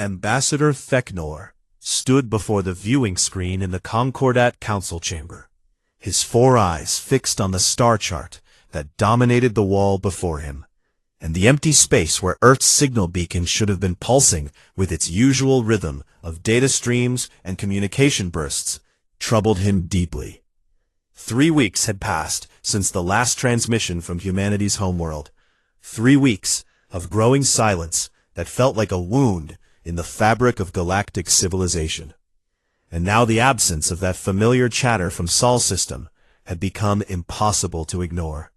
Ambassador Thecnor stood before the viewing screen in the Concordat Council chamber, his 4 eyes fixed on the star chart that dominated the wall before him, and the empty space where Earth's signal beacon should have been pulsing with its usual rhythm of data streams and communication bursts troubled him deeply. 3 weeks had passed since the last transmission from humanity's homeworld. 3 weeks of growing silence that felt like a wound in the fabric of galactic civilization. And now the absence of that familiar chatter from Sol system had become impossible to ignore.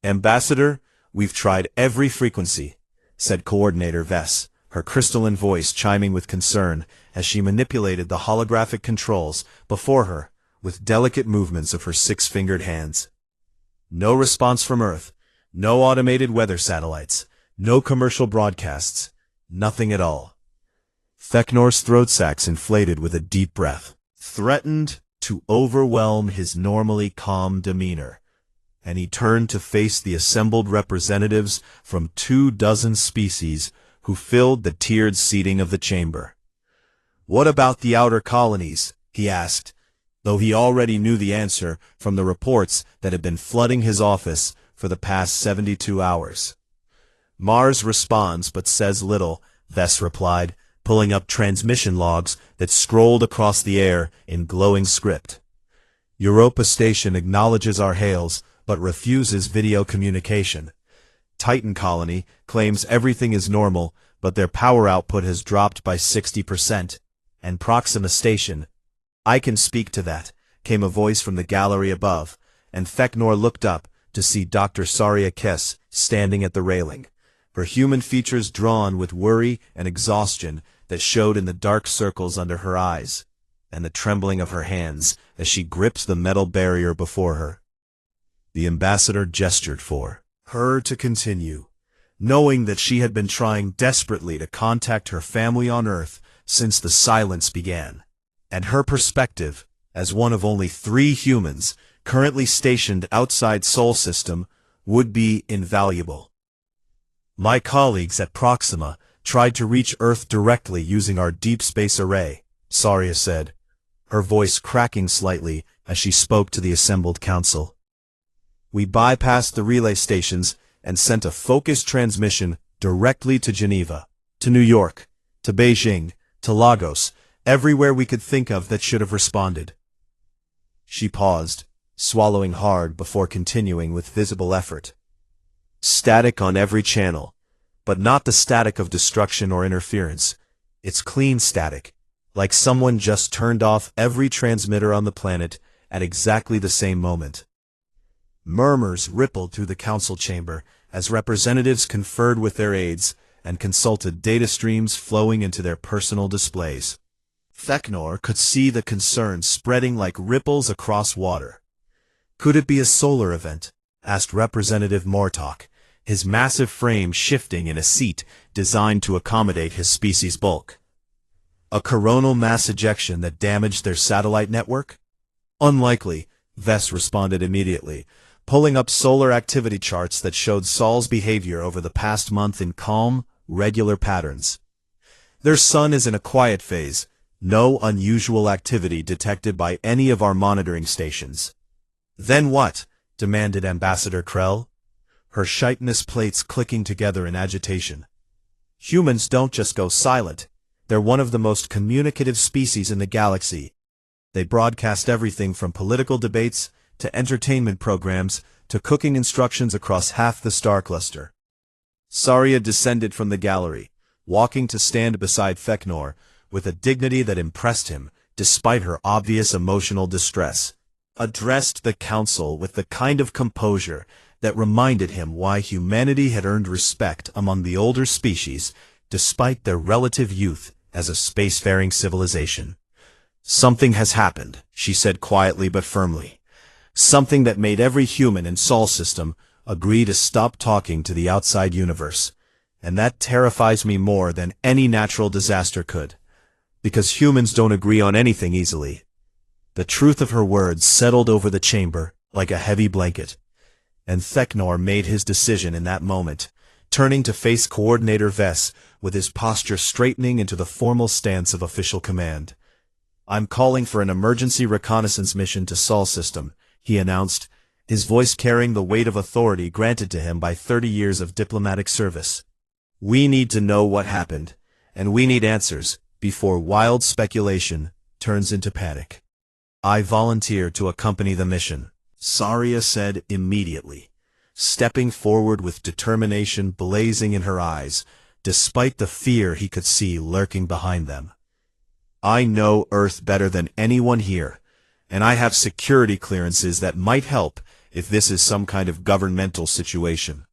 "Ambassador, we've tried every frequency," said Coordinator Vess, her crystalline voice chiming with concern as she manipulated the holographic controls before her with delicate movements of her 6-fingered hands. "No response from Earth, no automated weather satellites, no commercial broadcasts, nothing at all." Thecnor's throat sacs inflated with a deep breath, threatened to overwhelm his normally calm demeanor, and he turned to face the assembled representatives from 24 species who filled the tiered seating of the chamber. "What about the outer colonies?" he asked, though he already knew the answer from the reports that had been flooding his office for the past 72 hours. "Mars responds but says little," Vess replied, pulling up transmission logs that scrolled across the air in glowing script. "Europa Station acknowledges our hails but refuses video communication. Titan Colony claims everything is normal, but their power output has dropped by 60%. And Proxima Station—" "I can speak to that," came a voice from the gallery above, and Thecnor looked up to see Dr. Saria Kess standing at the railing, her human features drawn with worry and exhaustion that showed in the dark circles under her eyes, and the trembling of her hands as she gripped the metal barrier before her. The ambassador gestured for her to continue, knowing that she had been trying desperately to contact her family on Earth since the silence began, and her perspective, as one of only 3 humans currently stationed outside Sol System, would be invaluable. "My colleagues at Proxima tried to reach Earth directly using our deep space array," Saria said, her voice cracking slightly as she spoke to the assembled council. "We bypassed the relay stations and sent a focused transmission directly to Geneva, to New York, to Beijing, to Lagos, everywhere we could think of that should have responded." She paused, swallowing hard before continuing with visible effort. "Static on every channel, but not the static of destruction or interference. It's clean static, like someone just turned off every transmitter on the planet at exactly the same moment." Murmurs rippled through the council chamber as representatives conferred with their aides and consulted data streams flowing into their personal displays. Thecnor could see the concern spreading like ripples across water. "Could it be a solar event?" asked Representative Mortok, his massive frame shifting in a seat designed to accommodate his species' bulk. "A coronal mass ejection that damaged their satellite network?" "Unlikely," Vess responded immediately, pulling up solar activity charts that showed Sol's behavior over the past month in calm, regular patterns. "Their sun is in a quiet phase, no unusual activity detected by any of our monitoring stations." "Then what?" demanded Ambassador Krell, her chitinous plates clicking together in agitation. "Humans don't just go silent. They're one of the most communicative species in the galaxy. They broadcast everything from political debates to entertainment programs to cooking instructions across half the star cluster." Saria descended from the gallery, walking to stand beside Thecnor with a dignity that impressed him despite her obvious emotional distress, addressed the council with the kind of composure that reminded him why humanity had earned respect among the older species despite their relative youth as a spacefaring civilization. "Something has happened," she said quietly but firmly. "Something that made every human in Sol System agree to stop talking to the outside universe. And that terrifies me more than any natural disaster could. Because humans don't agree on anything easily." The truth of her words settled over the chamber like a heavy blanket, and Thecnor made his decision in that moment, turning to face Coordinator Vess with his posture straightening into the formal stance of official command. "I'm calling for an emergency reconnaissance mission to Sol System," he announced, his voice carrying the weight of authority granted to him by 30 years of diplomatic service. "We need to know what happened, and we need answers before wild speculation turns into panic." "I volunteer to accompany the mission," Saria said immediately, stepping forward with determination blazing in her eyes, despite the fear he could see lurking behind them. "I know Earth better than anyone here, and I have security clearances that might help if this is some kind of governmental situation."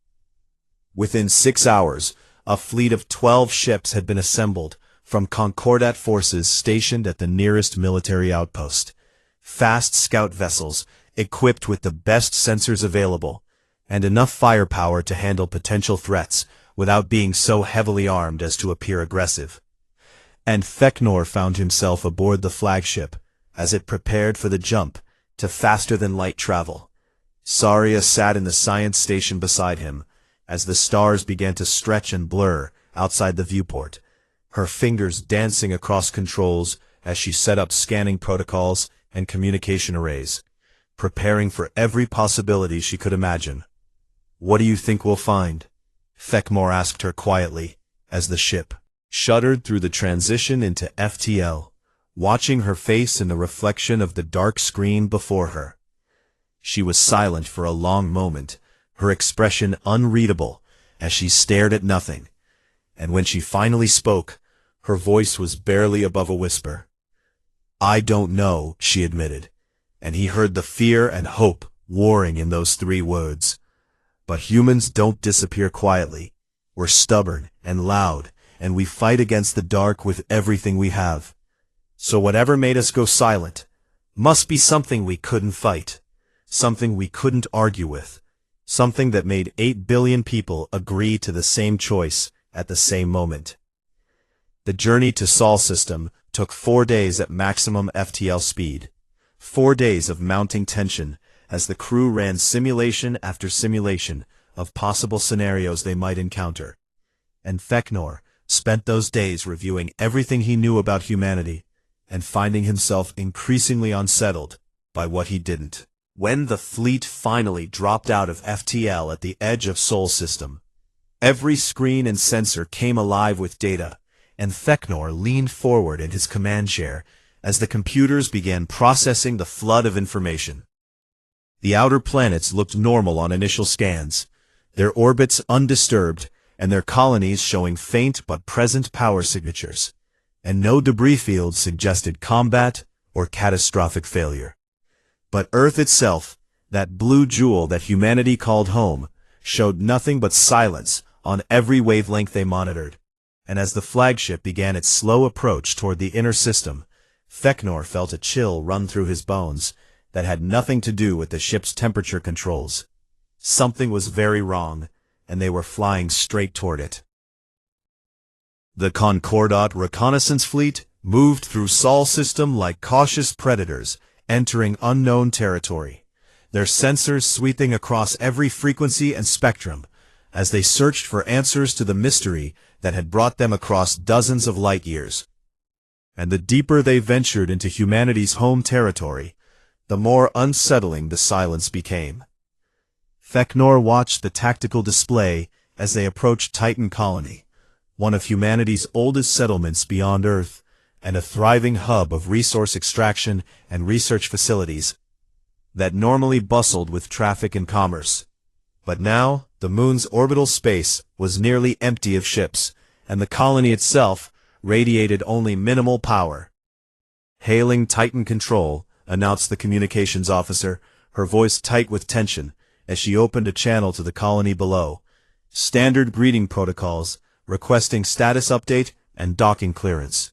Within 6 hours, a fleet of 12 ships had been assembled from Concordat forces stationed at the nearest military outpost. Fast scout vessels, equipped with the best sensors available, and enough firepower to handle potential threats without being so heavily armed as to appear aggressive. And Feknor found himself aboard the flagship as it prepared for the jump to faster-than-light travel. Saria sat in the science station beside him as the stars began to stretch and blur outside the viewport, her fingers dancing across controls as she set up scanning protocols and communication arrays, preparing for every possibility she could imagine. "What do you think we'll find?" Fekmore asked her quietly, as the ship shuddered through the transition into FTL, watching her face in the reflection of the dark screen before her. She was silent for a long moment, her expression unreadable as she stared at nothing, and when she finally spoke, her voice was barely above a whisper. "I don't know," she admitted, and he heard the fear and hope warring in those 3 words. "But humans don't disappear quietly. We're stubborn and loud, and we fight against the dark with everything we have. So whatever made us go silent must be something we couldn't fight, something we couldn't argue with, something that made 8 billion people agree to the same choice at the same moment." The journey to Sol System took 4 days at maximum FTL speed, 4 days of mounting tension as the crew ran simulation after simulation of possible scenarios they might encounter. And Feknor spent those days reviewing everything he knew about humanity and finding himself increasingly unsettled by what he didn't. When the fleet finally dropped out of FTL at the edge of Sol System, every screen and sensor came alive with data, and Feknor leaned forward in his command chair as the computers began processing the flood of information. The outer planets looked normal on initial scans, their orbits undisturbed, and their colonies showing faint but present power signatures, and no debris fields suggested combat or catastrophic failure. But Earth itself, that blue jewel that humanity called home, showed nothing but silence on every wavelength they monitored. And as the flagship began its slow approach toward the inner system, Feknor felt a chill run through his bones that had nothing to do with the ship's temperature controls. Something was very wrong, and they were flying straight toward it. The Concordat reconnaissance fleet moved through Sol System like cautious predators entering unknown territory, their sensors sweeping across every frequency and spectrum as they searched for answers to the mystery that had brought them across dozens of light years. And the deeper they ventured into humanity's home territory, the more unsettling the silence became. Feknor watched the tactical display as they approached Titan Colony, one of humanity's oldest settlements beyond Earth, and a thriving hub of resource extraction and research facilities that normally bustled with traffic and commerce. But now, the moon's orbital space was nearly empty of ships, and the colony itself radiated only minimal power. "Hailing Titan Control," announced the communications officer, her voice tight with tension, as she opened a channel to the colony below. "Standard greeting protocols, requesting status update and docking clearance."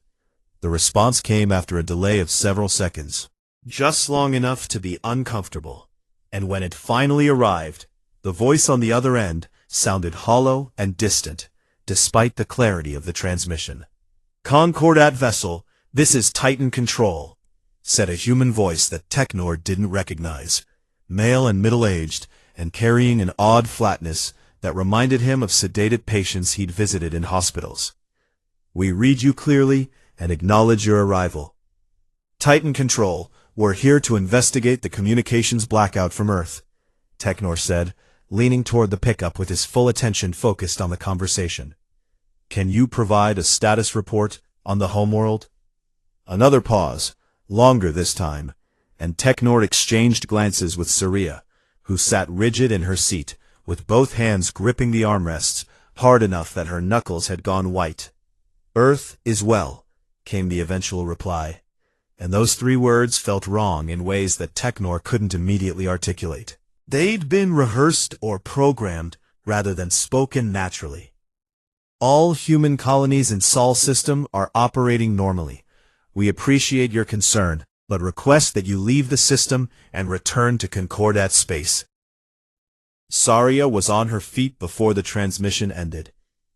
The response came after a delay of several seconds, just long enough to be uncomfortable, and when it finally arrived, the voice on the other end sounded hollow and distant, despite the clarity of the transmission. "Concordat vessel, this is Titan Control," said a human voice that Teknor didn't recognize, male and middle-aged, and carrying an odd flatness that reminded him of sedated patients he'd visited in hospitals. "We read you clearly and acknowledge your arrival. Titan Control, we're here to investigate the communications blackout from Earth," Technor said, leaning toward the pickup with his full attention focused on the conversation. "Can you provide a status report on the homeworld?" Another pause, longer this time, and Technor exchanged glances with Saria, who sat rigid in her seat, with both hands gripping the armrests, hard enough that her knuckles had gone white. "Earth is well," came the eventual reply, and those 3 words felt wrong in ways that Technor couldn't immediately articulate. They'd been rehearsed or programmed rather than spoken naturally. "All human colonies in Sol system are operating normally. We appreciate your concern, but request that you leave the system and return to Concordat space." Saria was on her feet before the transmission ended,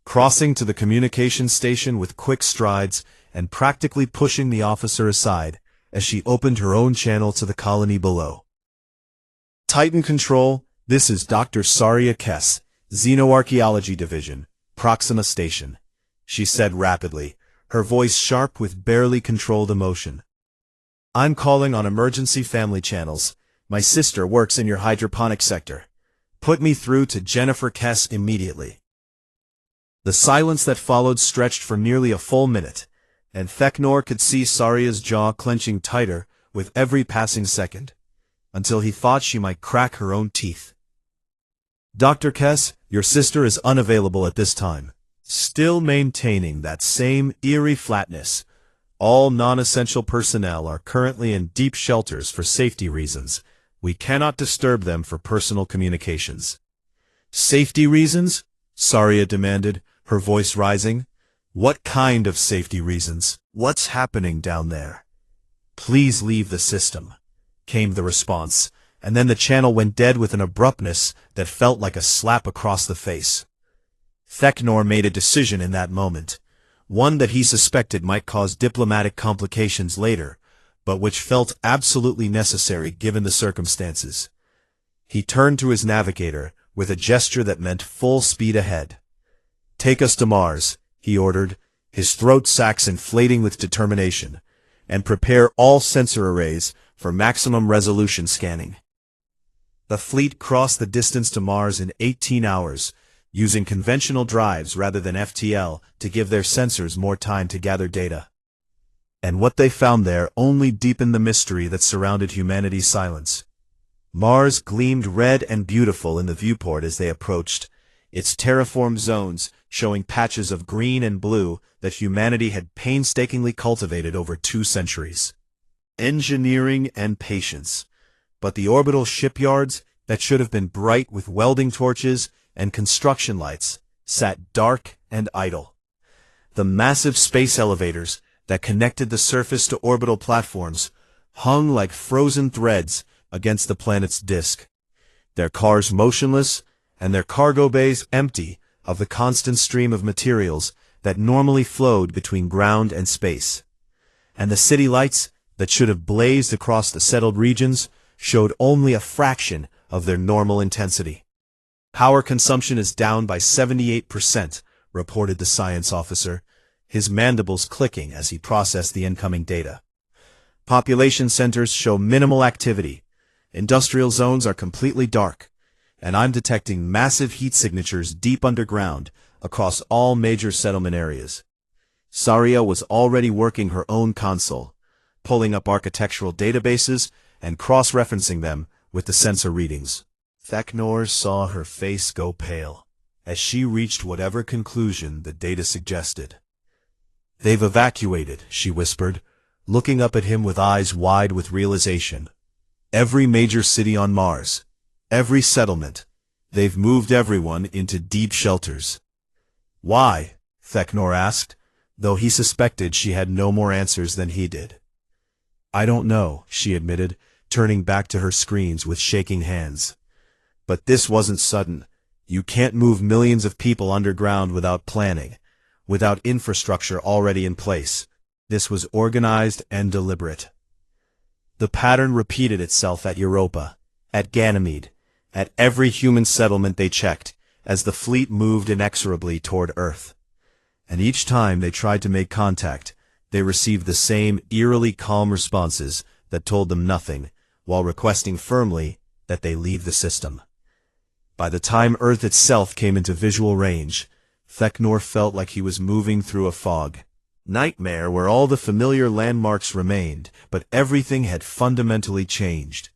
crossing to the communication station with quick strides and practically pushing the officer aside as she opened her own channel to the colony below. "Titan Control, this is Dr. Saria Kess, Xenoarchaeology Division, Proxima Station," she said rapidly, her voice sharp with barely controlled emotion. "I'm calling on emergency family channels. My sister works in your hydroponic sector. Put me through to Jennifer Kess immediately." The silence that followed stretched for nearly a full minute, and Technor could see Saria's jaw clenching tighter with every passing second, until he thought she might crack her own teeth. "Dr. Kess, your sister is unavailable at this time." Still maintaining that same eerie flatness, "All non-essential personnel are currently in deep shelters for safety reasons. We cannot disturb them for personal communications." "Safety reasons?" Saria demanded, her voice rising. "What kind of safety reasons? What's happening down there?" "Please leave the system," came the response, and then the channel went dead with an abruptness that felt like a slap across the face. Technor made a decision in that moment, one that he suspected might cause diplomatic complications later, but which felt absolutely necessary given the circumstances. He turned to his navigator with a gesture that meant full speed ahead. "Take us to Mars," he ordered, his throat sacs inflating with determination, "and prepare all sensor arrays for maximum resolution scanning." The fleet crossed the distance to Mars in 18 hours, using conventional drives rather than FTL to give their sensors more time to gather data. And what they found there only deepened the mystery that surrounded humanity's silence. Mars gleamed red and beautiful in the viewport as they approached, its terraformed zones showing patches of green and blue that humanity had painstakingly cultivated over 2 centuries. Engineering and patience. But the orbital shipyards, that should have been bright with welding torches and construction lights, sat dark and idle. The massive space elevators that connected the surface to orbital platforms hung like frozen threads against the planet's disk, their cars motionless and their cargo bays empty of the constant stream of materials that normally flowed between ground and space. And the city lights that should have blazed across the settled regions showed only a fraction of their normal intensity. "Power consumption is down by 78%, reported the science officer, his mandibles clicking as he processed the incoming data. "Population centers show minimal activity. Industrial zones are completely dark, and I'm detecting massive heat signatures deep underground across all major settlement areas." Saria was already working her own console, pulling up architectural databases and cross-referencing them with the sensor readings. Technor saw her face go pale as she reached whatever conclusion the data suggested. "They've evacuated," she whispered, looking up at him with eyes wide with realization. "Every major city on Mars, every settlement, they've moved everyone into deep shelters." "Why?" Technor asked, though he suspected she had no more answers than he did. "I don't know," she admitted, turning back to her screens with shaking hands. "But this wasn't sudden. You can't move millions of people underground without planning, without infrastructure already in place. This was organized and deliberate." The pattern repeated itself at Europa, at Ganymede, at every human settlement they checked, as the fleet moved inexorably toward Earth. And each time they tried to make contact, they received the same eerily calm responses that told them nothing, while requesting firmly that they leave the system. By the time Earth itself came into visual range, Theknor felt like he was moving through a fog nightmare where all the familiar landmarks remained, but everything had fundamentally changed.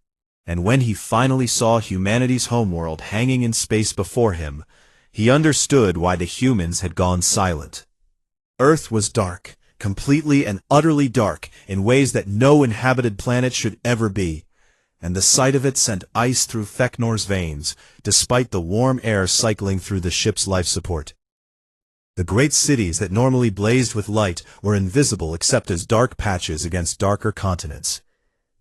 And when he finally saw humanity's homeworld hanging in space before him, he understood why the humans had gone silent. Earth was dark, completely and utterly dark, in ways that no inhabited planet should ever be, and the sight of it sent ice through Theknor's veins, despite the warm air cycling through the ship's life support. The great cities that normally blazed with light were invisible except as dark patches against darker continents.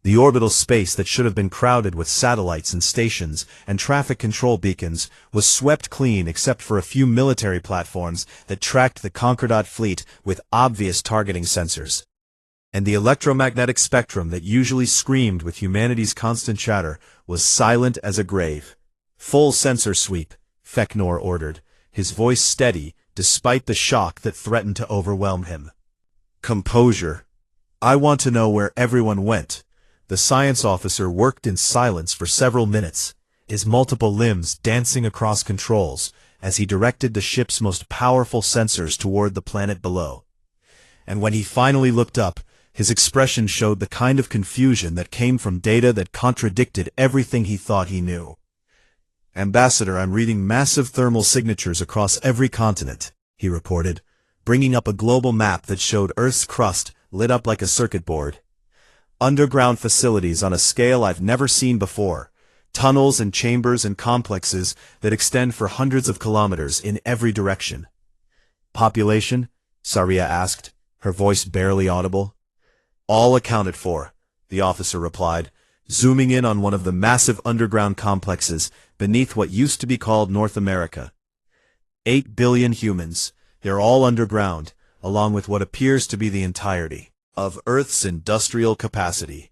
The orbital space that should have been crowded with satellites and stations and traffic control beacons was swept clean except for a few military platforms that tracked the Concordat fleet with obvious targeting sensors. And the electromagnetic spectrum that usually screamed with humanity's constant chatter was silent as a grave. "Full sensor sweep," Theknor ordered, his voice steady despite the shock that threatened to overwhelm him. "Composure. I want to know where everyone went." The science officer worked in silence for several minutes, his multiple limbs dancing across controls as he directed the ship's most powerful sensors toward the planet below. And when he finally looked up, his expression showed the kind of confusion that came from data that contradicted everything he thought he knew. "Ambassador, I'm reading massive thermal signatures across every continent," he reported, bringing up a global map that showed Earth's crust lit up like a circuit board. "Underground facilities on a scale I've never seen before, tunnels and chambers and complexes that extend for hundreds of kilometers in every direction." "Population?" Saria asked, her voice barely audible. "All accounted for," the officer replied, zooming in on one of the massive underground complexes beneath what used to be called North America. 8 billion humans. They're all underground, along with what appears to be the entirety of Earth's industrial capacity.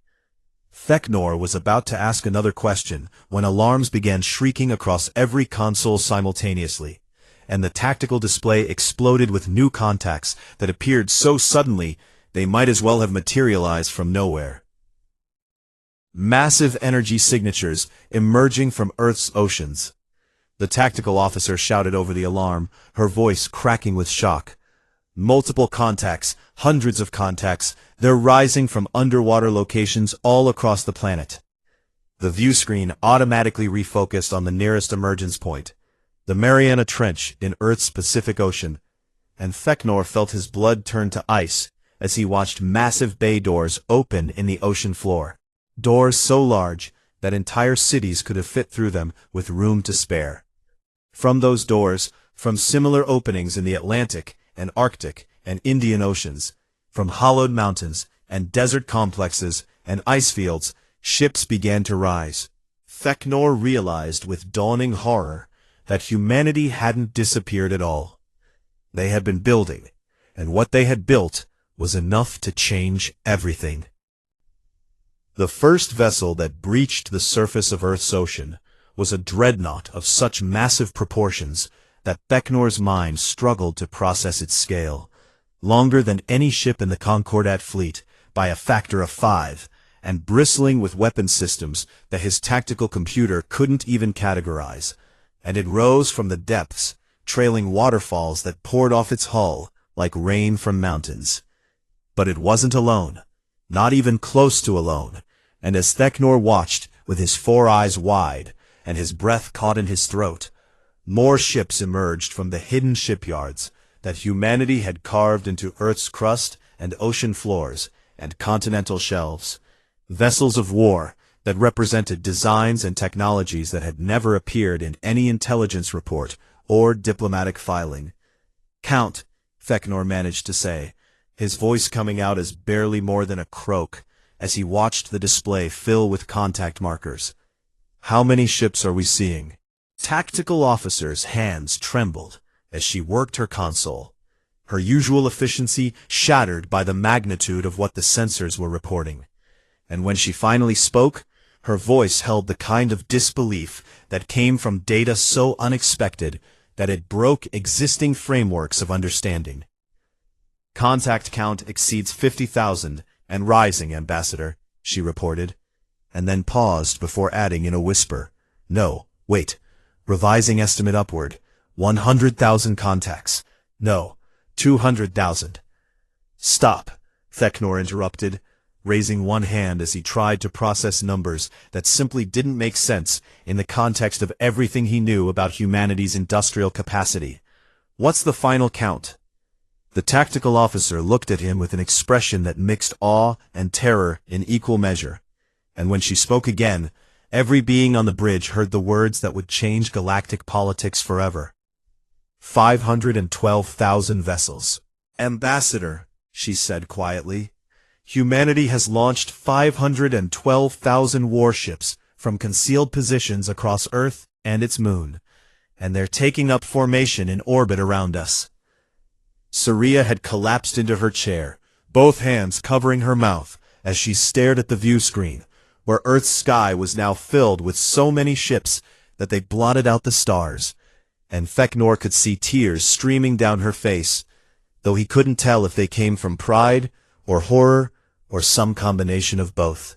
Theknor was about to ask another question when alarms began shrieking across every console simultaneously, and the tactical display exploded with new contacts that appeared so suddenly they might as well have materialized from nowhere. Massive energy signatures emerging from Earth's oceans. The tactical officer shouted over the alarm, her voice cracking with shock. "Multiple contacts, hundreds of contacts, they're rising from underwater locations all across the planet." The view screen automatically refocused on the nearest emergence point, the Mariana Trench in Earth's Pacific Ocean, and Theknor felt his blood turn to ice as he watched massive bay doors open in the ocean floor. Doors so large that entire cities could have fit through them with room to spare. From those doors, from similar openings in the Atlantic and Arctic and Indian Oceans, from hollowed mountains and desert complexes and ice fields, ships began to rise. Theknor realized with dawning horror that humanity hadn't disappeared at all. They had been building, and what they had built was enough to change everything. The first vessel that breached the surface of Earth's ocean was a dreadnought of such massive proportions that Theknor's mind struggled to process its scale, longer than any ship in the Concordat fleet by a factor of 5, and bristling with weapon systems that his tactical computer couldn't even categorize, and it rose from the depths, trailing waterfalls that poured off its hull like rain from mountains. But it wasn't alone, not even close to alone, and as Theknor watched with his 4 eyes wide and his breath caught in his throat, more ships emerged from the hidden shipyards that humanity had carved into Earth's crust and ocean floors and continental shelves, vessels of war that represented designs and technologies that had never appeared in any intelligence report or diplomatic filing. "Count," Theknor managed to say, his voice coming out as barely more than a croak, as he watched the display fill with contact markers. "How many ships are we seeing?" Tactical officer's hands trembled as she worked her console, her usual efficiency shattered by the magnitude of what the sensors were reporting. And when she finally spoke, Her voice held the kind of disbelief that came from data so unexpected that it broke existing frameworks of understanding. "Contact count exceeds 50,000 and rising, Ambassador," she reported, and then paused before adding in a whisper, "No, wait, revising estimate upward, 100,000 contacts. No, 200,000. "Stop," Theknor interrupted, raising one hand as he tried to process numbers that simply didn't make sense in the context of everything he knew about humanity's industrial capacity. "What's the final count?" The tactical officer looked at him with an expression that mixed awe and terror in equal measure, and when she spoke again, every being on the bridge heard the words that would change galactic politics forever. 512,000 vessels. "Ambassador," she said quietly, "humanity has launched 512,000 warships from concealed positions across Earth and its moon, and they're taking up formation in orbit around us." Saria had collapsed into her chair, both hands covering her mouth as she stared at the view screen, where Earth's sky was now filled with so many ships that they blotted out the stars, and Theknor could see tears streaming down her face, though he couldn't tell if they came from pride or horror or some combination of both.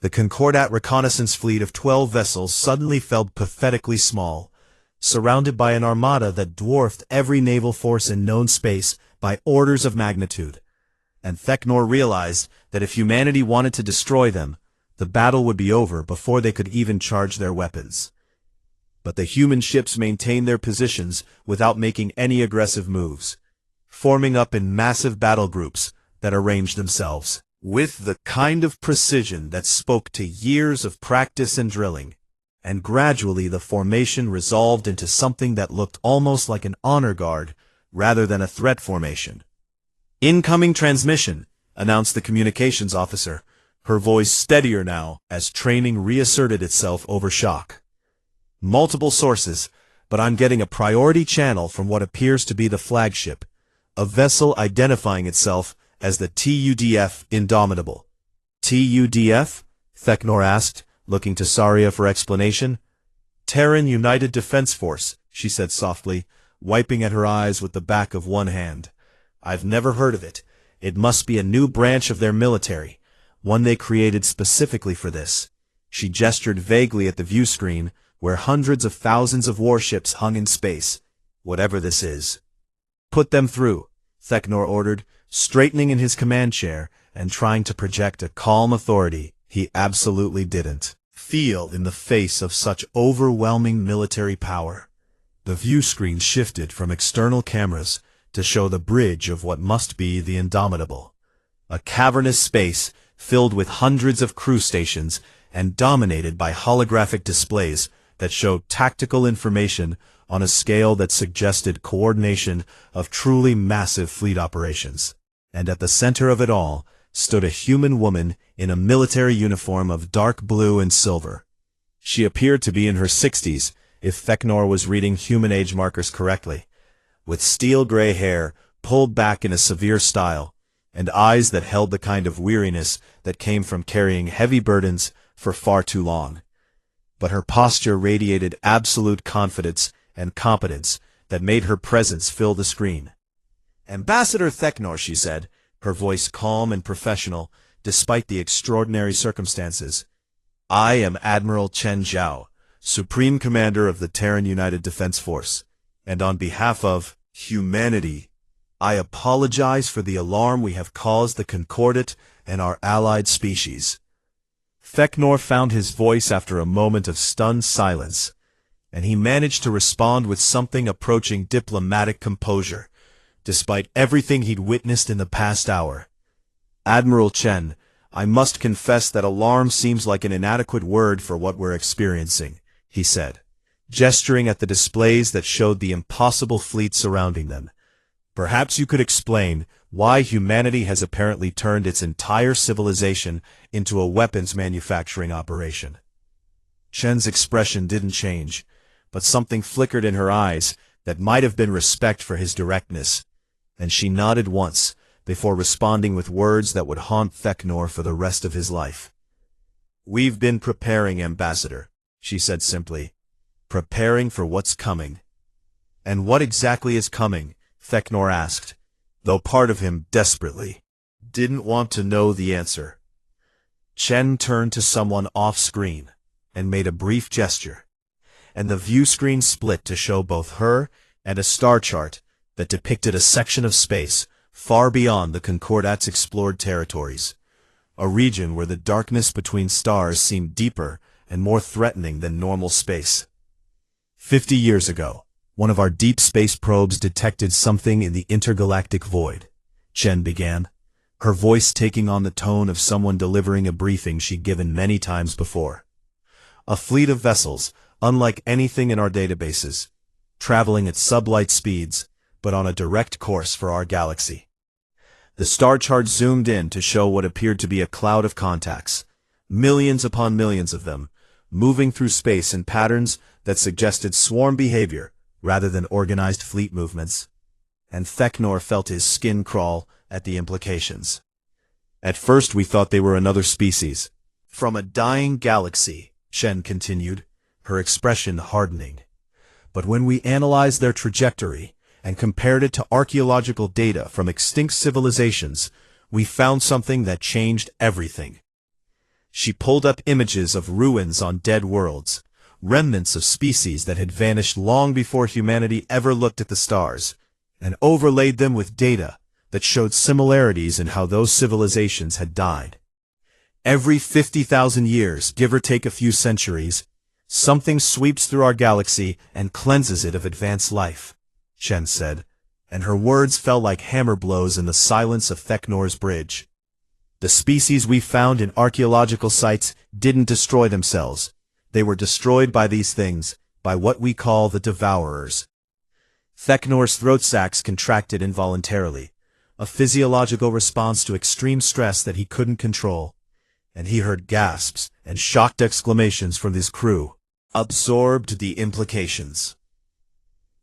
The Concordat reconnaissance fleet of 12 vessels suddenly felt pathetically small, surrounded by an armada that dwarfed every naval force in known space by orders of magnitude. And Theknor realized that if humanity wanted to destroy them, the battle would be over before they could even charge their weapons. But the human ships maintained their positions without making any aggressive moves, forming up in massive battle groups that arranged themselves with the kind of precision that spoke to years of practice and drilling. And gradually the formation resolved into something that looked almost like an honor guard rather than a threat formation. "Incoming transmission," announced the communications officer, her voice steadier now as training reasserted itself over shock. "Multiple sources, but I'm getting a priority channel from what appears to be the flagship, a vessel identifying itself as the TUDF Indomitable." "TUDF?" Theknor asked, looking to Saria for explanation. "Terran United Defense Force," she said softly, wiping at her eyes with the back of one hand. "I've never heard of it. It must be a new branch of their military, one they created specifically for this." She gestured vaguely at the view screen, where hundreds of thousands of warships hung in space, whatever this is. "Put them through," Theknor ordered, straightening in his command chair and trying to project a calm authority he absolutely didn't feel in the face of such overwhelming military power. The view screen shifted from external cameras to show the bridge of what must be the Indomitable, a cavernous space filled with hundreds of crew stations and dominated by holographic displays that showed tactical information on a scale that suggested coordination of truly massive fleet operations. And at the center of it all stood a human woman in a military uniform of dark blue and silver. She appeared to be in her 60s, if Theknor was reading human age markers correctly, with steel gray hair pulled back in a severe style, and eyes that held the kind of weariness that came from carrying heavy burdens for far too long. But her posture radiated absolute confidence and competence that made her presence fill the screen. "Ambassador Theknor," she said, her voice calm and professional, despite the extraordinary circumstances. "I am Admiral Chen Zhao, Supreme Commander of the Terran United Defense Force, and on behalf of humanity, I apologize for the alarm we have caused the Concordat and our allied species." Theknor found his voice after a moment of stunned silence, and he managed to respond with something approaching diplomatic composure, despite everything he'd witnessed in the past hour. "Admiral Chen, I must confess that alarm seems like an inadequate word for what we're experiencing," he said, gesturing at the displays that showed the impossible fleet surrounding them. "Perhaps you could explain why humanity has apparently turned its entire civilization into a weapons manufacturing operation." Chen's expression didn't change, but something flickered in her eyes that might have been respect for his directness, and she nodded once before responding with words that would haunt Theknor for the rest of his life. "We've been preparing, Ambassador," she said simply. "Preparing for what's coming." "And what exactly is coming?" Theknor asked, though part of him desperately didn't want to know the answer. Chen turned to someone off-screen and made a brief gesture, and the view screen split to show both her and a star chart that depicted a section of space far beyond the Concordat's explored territories, a region where the darkness between stars seemed deeper and more threatening than normal space. 50 years ago, one of our deep space probes detected something in the intergalactic void, Chen began, her voice taking on the tone of someone delivering a briefing she'd given many times before. A fleet of vessels, unlike anything in our databases, traveling at sublight speeds, but on a direct course for our galaxy. The star chart zoomed in to show what appeared to be a cloud of contacts, millions upon millions of them, moving through space in patterns that suggested swarm behavior rather than organized fleet movements. And Theknor felt his skin crawl at the implications. "At first we thought they were another species from a dying galaxy," Chen continued, her expression hardening. "But when we analyzed their trajectory and compared it to archaeological data from extinct civilizations, we found something that changed everything." She pulled up images of ruins on dead worlds, remnants of species that had vanished long before humanity ever looked at the stars, and overlaid them with data that showed similarities in how those civilizations had died. Every 50,000 years, give or take a few centuries, something sweeps through our galaxy and cleanses it of advanced life, Chen said, and her words fell like hammer blows in the silence of Theknor's bridge. "The species we found in archaeological sites didn't destroy themselves. They were destroyed by these things, by what we call the Devourers." Theknor's throat sacs contracted involuntarily, a physiological response to extreme stress that he couldn't control, and he heard gasps and shocked exclamations from his crew, absorbed the implications.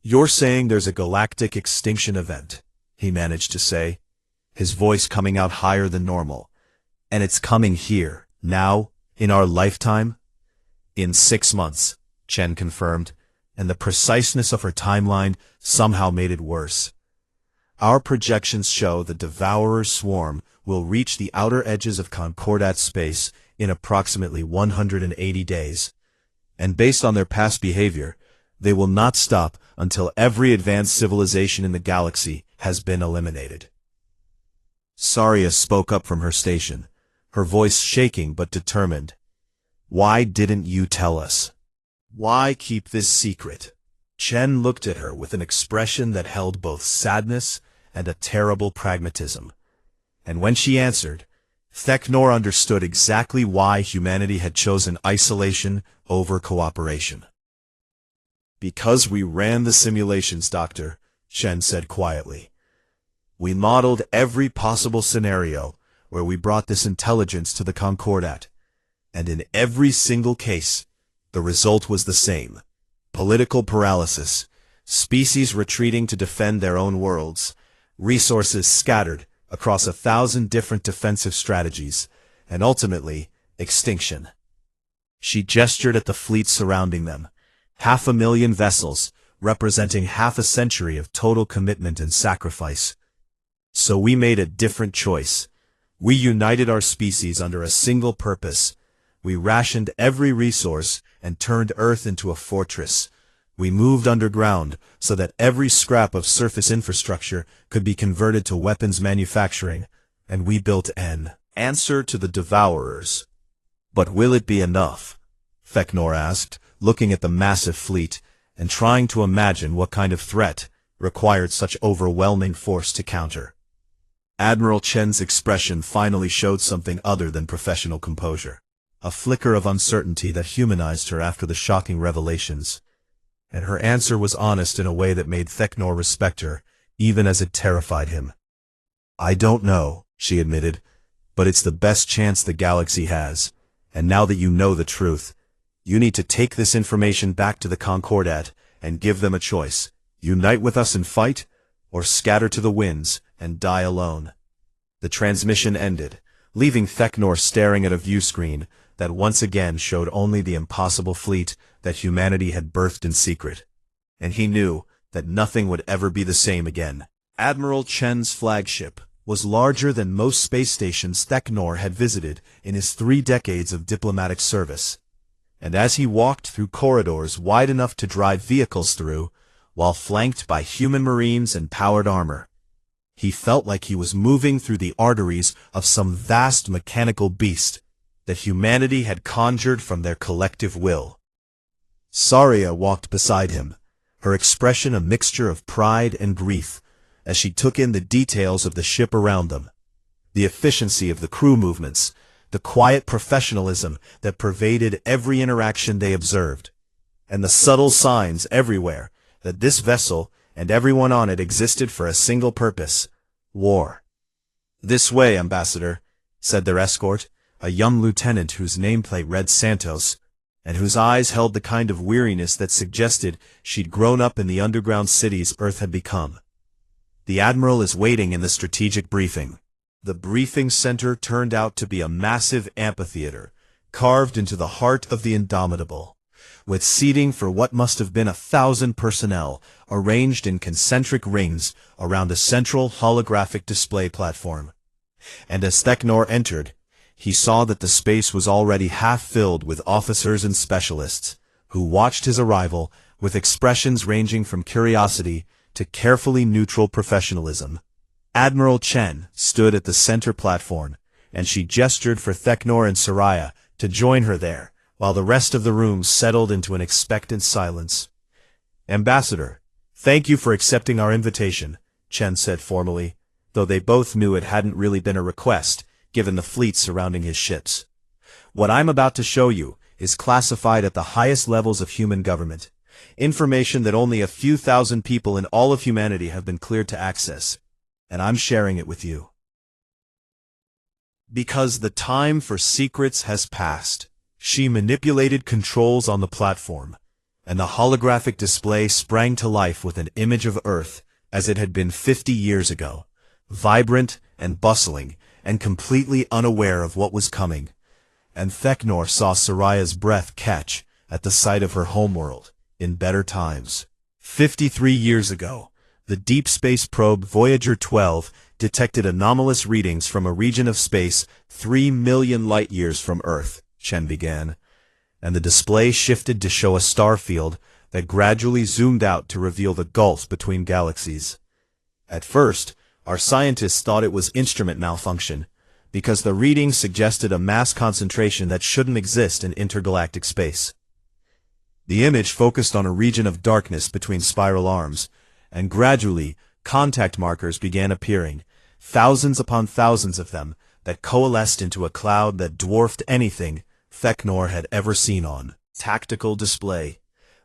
"You're saying there's a galactic extinction event," he managed to say, his voice coming out higher than normal. "And it's coming here, now, in our lifetime?" "In 6 months, Chen confirmed, and the preciseness of her timeline somehow made it worse. "Our projections show the Devourer's swarm will reach the outer edges of Concordat space in approximately 180 days. And based on their past behavior, they will not stop until every advanced civilization in the galaxy has been eliminated." Saria spoke up from her station, her voice shaking but determined. "Why didn't you tell us? Why keep this secret?" Chen looked at her with an expression that held both sadness and a terrible pragmatism. And when she answered, Theknor understood exactly why humanity had chosen isolation over cooperation. "Because we ran the simulations, Doctor," Chen said quietly. "We modeled every possible scenario where we brought this intelligence to the Concordat, and in every single case, the result was the same. Political paralysis, species retreating to defend their own worlds, resources scattered across 1,000 different defensive strategies, and ultimately, extinction." She gestured at the fleet surrounding them, 500,000 vessels, representing half a century of total commitment and sacrifice. "So we made a different choice. We united our species under a single purpose. We rationed every resource and turned Earth into a fortress. We moved underground so that every scrap of surface infrastructure could be converted to weapons manufacturing, and we built an answer to the Devourers." "But will it be enough?" Theknor asked, looking at the massive fleet and trying to imagine what kind of threat required such overwhelming force to counter. Admiral Chen's expression finally showed something other than professional composure, a flicker of uncertainty that humanized her after the shocking revelations. And her answer was honest in a way that made Theknor respect her, even as it terrified him. "I don't know," she admitted, "but it's the best chance the galaxy has, and now that you know the truth, you need to take this information back to the Concordat and give them a choice: unite with us and fight, or scatter to the winds and die alone." The transmission ended, leaving Theknor staring at a view screen, that once again showed only the impossible fleet that humanity had birthed in secret. And he knew that nothing would ever be the same again. Admiral Chen's flagship was larger than most space stations Theknor had visited in his 3 decades of diplomatic service. And as he walked through corridors wide enough to drive vehicles through, while flanked by human marines and powered armor, he felt like he was moving through the arteries of some vast mechanical beast that humanity had conjured from their collective will. Saria walked beside him, her expression a mixture of pride and grief, as she took in the details of the ship around them. The efficiency of the crew movements, the quiet professionalism that pervaded every interaction they observed, and the subtle signs everywhere that this vessel and everyone on it existed for a single purpose: war. "This way, Ambassador," said their escort, a young lieutenant whose nameplate read Santos, and whose eyes held the kind of weariness that suggested she'd grown up in the underground cities Earth had become. "The Admiral is waiting in the strategic briefing." The briefing center turned out to be a massive amphitheater, carved into the heart of the Indomitable, with seating for what must have been 1,000 personnel, arranged in concentric rings around a central holographic display platform. And as Theknor entered, he saw that the space was already half filled with officers and specialists, who watched his arrival with expressions ranging from curiosity to carefully neutral professionalism. Admiral Chen stood at the center platform, and she gestured for Theknor and Saria to join her there, while the rest of the room settled into an expectant silence. "Ambassador, thank you for accepting our invitation," Chen said formally, though they both knew it hadn't really been a request, given the fleet surrounding his ships. "What I'm about to show you is classified at the highest levels of human government, information that only a few thousand people in all of humanity have been cleared to access, and I'm sharing it with you. Because the time for secrets has passed." She manipulated controls on the platform, and the holographic display sprang to life with an image of Earth as it had been 50 years ago, vibrant and bustling, and completely unaware of what was coming. And Theknor saw Saria's breath catch at the sight of her homeworld in better times. 53 years ago, the deep space probe Voyager 12 detected anomalous readings from a region of space 3 million light-years from Earth, Chen began, and the display shifted to show a star field that gradually zoomed out to reveal the gulf between galaxies. At first, our scientists thought it was instrument malfunction, because the readings suggested a mass concentration that shouldn't exist in intergalactic space. The image focused on a region of darkness between spiral arms, and gradually, contact markers began appearing, thousands upon thousands of them, that coalesced into a cloud that dwarfed anything Theknor had ever seen on tactical display.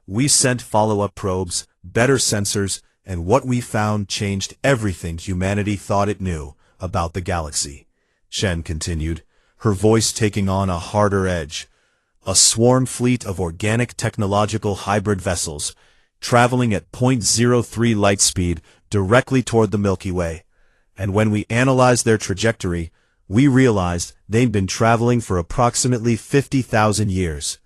"We sent follow-up probes, better sensors, and what we found changed everything humanity thought it knew about the galaxy," Chen continued, her voice taking on a harder edge. "A swarm fleet of organic technological hybrid vessels, traveling at 0.03 light speed directly toward the Milky Way, and when we analyzed their trajectory, we realized they'd been traveling for approximately 50,000 years.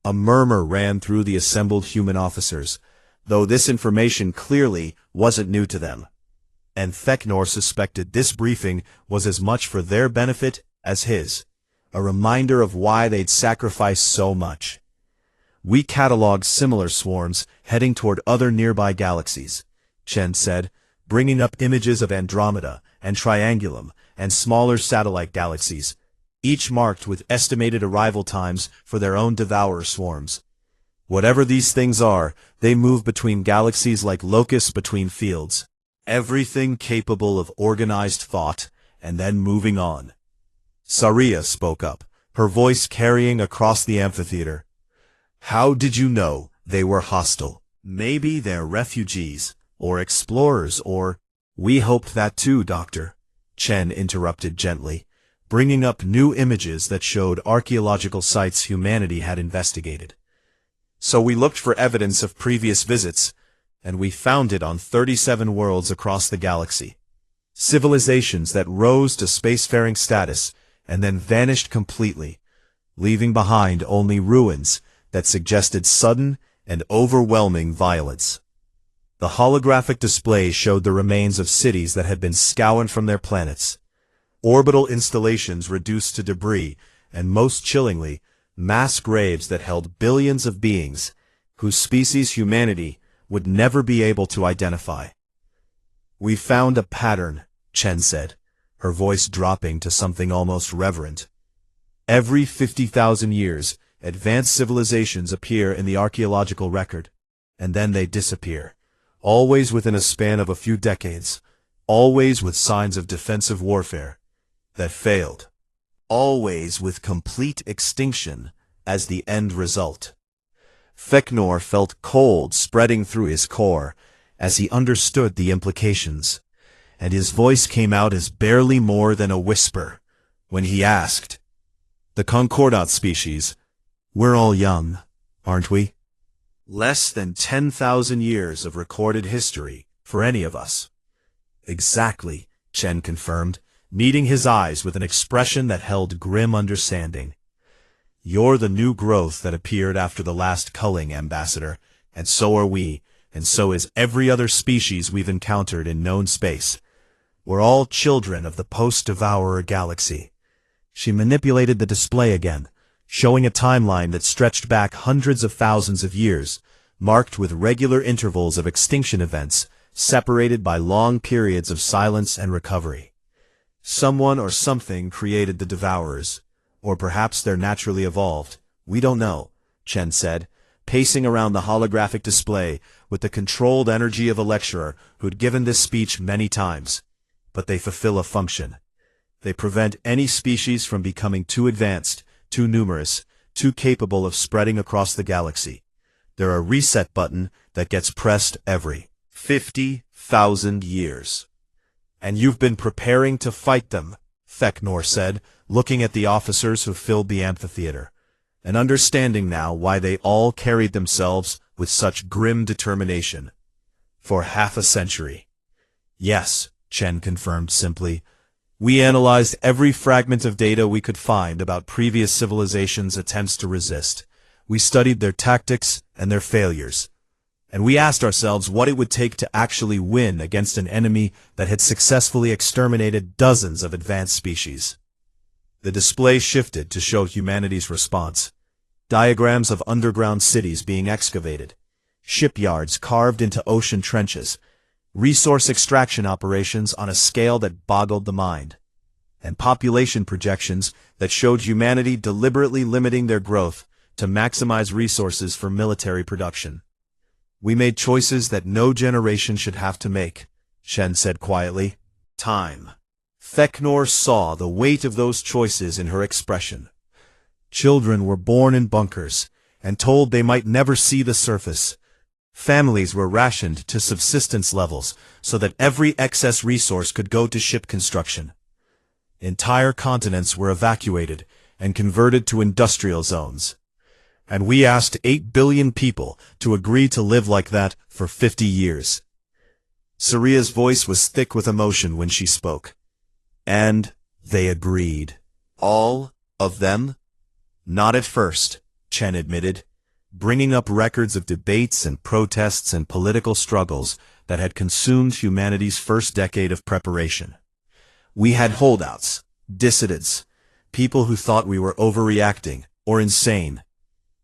A murmur ran through the assembled human officers, though this information clearly wasn't new to them. And Theknor suspected this briefing was as much for their benefit as his, a reminder of why they'd sacrificed so much. "We cataloged similar swarms heading toward other nearby galaxies," Chen said, bringing up images of Andromeda and Triangulum and smaller satellite galaxies, each marked with estimated arrival times for their own devourer swarms. "Whatever these things are, they move between galaxies like locusts between fields, everything capable of organized thought, and then moving on." Saria spoke up, her voice carrying across the amphitheater. "How did you know they were hostile? Maybe they're refugees, or explorers, or—" "We hoped that too, Doctor," Chen interrupted gently, bringing up new images that showed archaeological sites humanity had investigated. "So we looked for evidence of previous visits, and we found it on 37 worlds across the galaxy. Civilizations that rose to spacefaring status and then vanished completely, leaving behind only ruins that suggested sudden and overwhelming violence. The holographic display showed the remains of cities that had been scoured from their planets, orbital installations reduced to debris, and most chillingly, mass graves that held billions of beings whose species humanity would never be able to identify. "We found a pattern," Chen said, her voice dropping to something almost reverent. "Every 50,000 years, advanced civilizations appear in the archaeological record, and then they disappear, always within a span of a few decades, always with signs of defensive warfare that failed, always with complete extinction as the end result." Feknor felt cold spreading through his core as he understood the implications, and his voice came out as barely more than a whisper when he asked, "The Concordat species, we're all young, aren't we? Less than 10,000 years of recorded history for any of us." "Exactly," Chen confirmed, meeting his eyes with an expression that held grim understanding. "You're the new growth that appeared after the last culling, Ambassador, and so are we, and so is every other species we've encountered in known space. We're all children of the post-devourer galaxy." She manipulated the display again, showing a timeline that stretched back hundreds of thousands of years, marked with regular intervals of extinction events, separated by long periods of silence and recovery. Someone or something created the devourers, or perhaps they're naturally evolved. We don't know, Chen said, pacing around the holographic display with the controlled energy of a lecturer who'd given this speech many times. But they fulfill a function. They prevent any species from becoming too advanced, too numerous, too capable of spreading across the galaxy. They're a reset button that gets pressed every 50,000 years. "And you've been preparing to fight them," Feknor said, looking at the officers who filled the amphitheater, and understanding now why they all carried themselves with such grim determination. "For half a century." "Yes," Chen confirmed simply. "We analyzed every fragment of data we could find about previous civilizations' attempts to resist. We studied their tactics and their failures. And we asked ourselves what it would take to actually win against an enemy that had successfully exterminated dozens of advanced species." The display shifted to show humanity's response. Diagrams of underground cities being excavated, shipyards carved into ocean trenches, resource extraction operations on a scale that boggled the mind, and population projections that showed humanity deliberately limiting their growth to maximize resources for military production. "We made choices that no generation should have to make," Chen said quietly. "Time." Feknor saw the weight of those choices in her expression. Children were born in bunkers and told they might never see the surface. Families were rationed to subsistence levels so that every excess resource could go to ship construction. Entire continents were evacuated and converted to industrial zones. And we asked 8 billion people to agree to live like that for 50 years. Saria's voice was thick with emotion when she spoke. "And they agreed. All of them?" "Not at first," Chen admitted, bringing up records of debates and protests and political struggles that had consumed humanity's first decade of preparation. "We had holdouts, dissidents, people who thought we were overreacting or insane.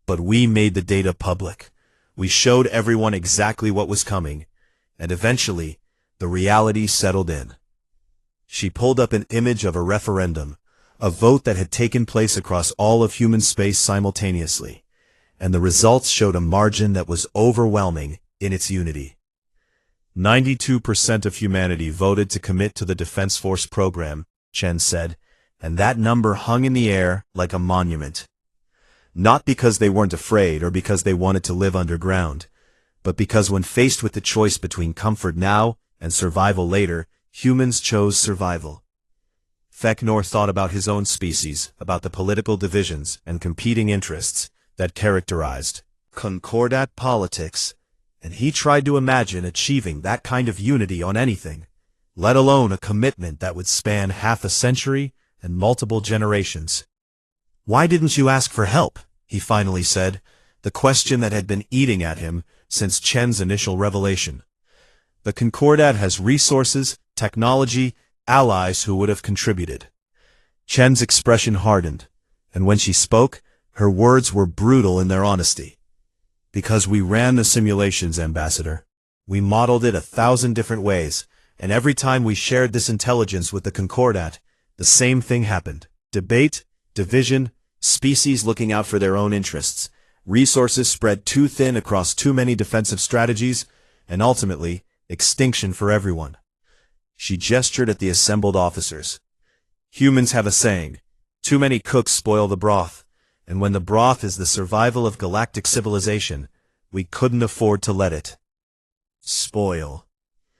But we made the data public. We showed everyone exactly what was coming, and eventually, the reality settled in." She pulled up an image of a referendum, a vote that had taken place across all of human space simultaneously, and the results showed a margin that was overwhelming in its unity. 92% of humanity voted to commit to the Defense Force program, Chen said, and that number hung in the air like a monument. Not because they weren't afraid or because they wanted to live underground, but because when faced with the choice between comfort now and survival later, humans chose survival. Feknor thought about his own species, about the political divisions and competing interests that characterized Concordat politics, and he tried to imagine achieving that kind of unity on anything, let alone a commitment that would span half a century and multiple generations. "Why didn't you ask for help?" he finally said, the question that had been eating at him since Chen's initial revelation. "The Concordat has resources, technology, allies who would have contributed." Chen's expression hardened, and when she spoke, her words were brutal in their honesty. "Because we ran the simulations, Ambassador. We modeled it 1,000 different ways, and every time we shared this intelligence with the Concordat, the same thing happened. Debate, division, species looking out for their own interests, resources spread too thin across too many defensive strategies, and ultimately, extinction for everyone." She gestured at the assembled officers. "Humans have a saying, too many cooks spoil the broth, and when the broth is the survival of galactic civilization, we couldn't afford to let it spoil.